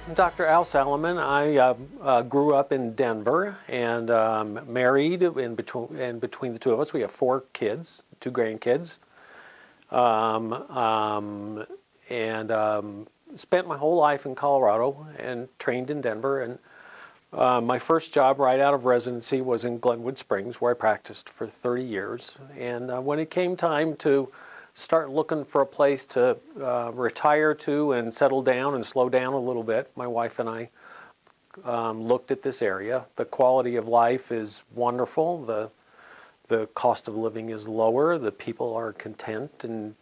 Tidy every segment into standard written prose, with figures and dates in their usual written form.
I'm Dr. Al Saliman. I grew up in Denver and married. In between the two of us, we have 4 kids, 2 grandkids, and spent my whole life in Colorado and trained in Denver. And my first job right out of residency was in Glenwood Springs, where I practiced for 30 years. And when it came time to start looking for a place to retire to and settle down and slow down a little bit, my wife and I looked at this area. The quality of life is wonderful. The cost of living is lower. The people are content, and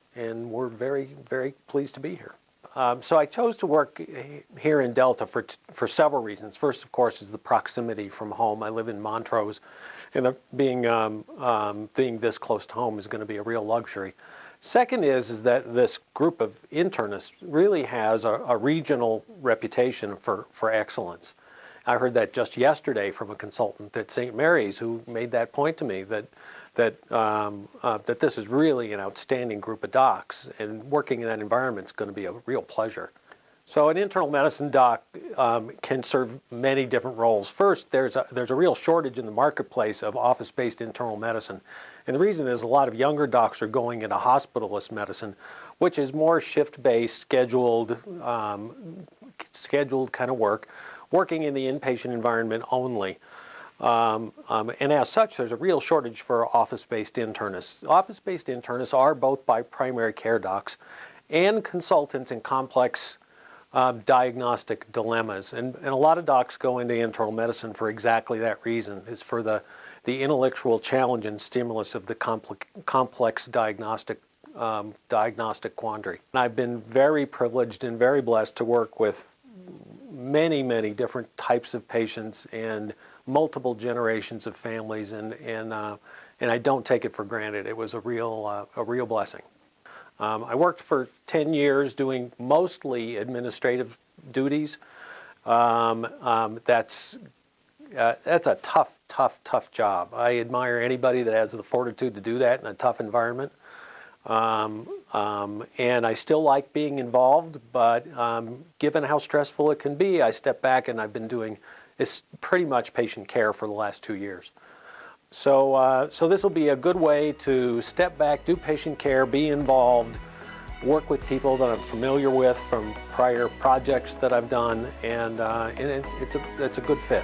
we're very, very pleased to be here. So I chose to work here in Delta for several reasons. First, of course, is the proximity from home. I live in Montrose, and being this close to home is going to be a real luxury. Second is that this group of internists really has a regional reputation for excellence. I heard that just yesterday from a consultant at St. Mary's who made that point to me, that this is really an outstanding group of docs, and working in that environment is going to be a real pleasure. So an internal medicine doc can serve many different roles. First, there's a real shortage in the marketplace of office-based internal medicine. And the reason is a lot of younger docs are going into hospitalist medicine, which is more shift-based, scheduled kind of work, working in the inpatient environment only. And as such, there's a real shortage for office-based internists. Office-based internists are both by primary care docs and consultants in complex diagnostic dilemmas. And a lot of docs go into internal medicine for exactly that reason. It's for the intellectual challenge and stimulus of the complex diagnostic quandary. And I've been very privileged and very blessed to work with many, many different types of patients and multiple generations of families, and I don't take it for granted. It was a real blessing. I worked for 10 years doing mostly administrative duties. That's a tough job. I admire anybody that has the fortitude to do that in a tough environment. And I still like being involved, but given how stressful it can be, I step back, and I've been doing pretty much patient care for the last 2 years. So this will be a good way to step back, do patient care, be involved, work with people that I'm familiar with from prior projects that I've done, and it's a good fit.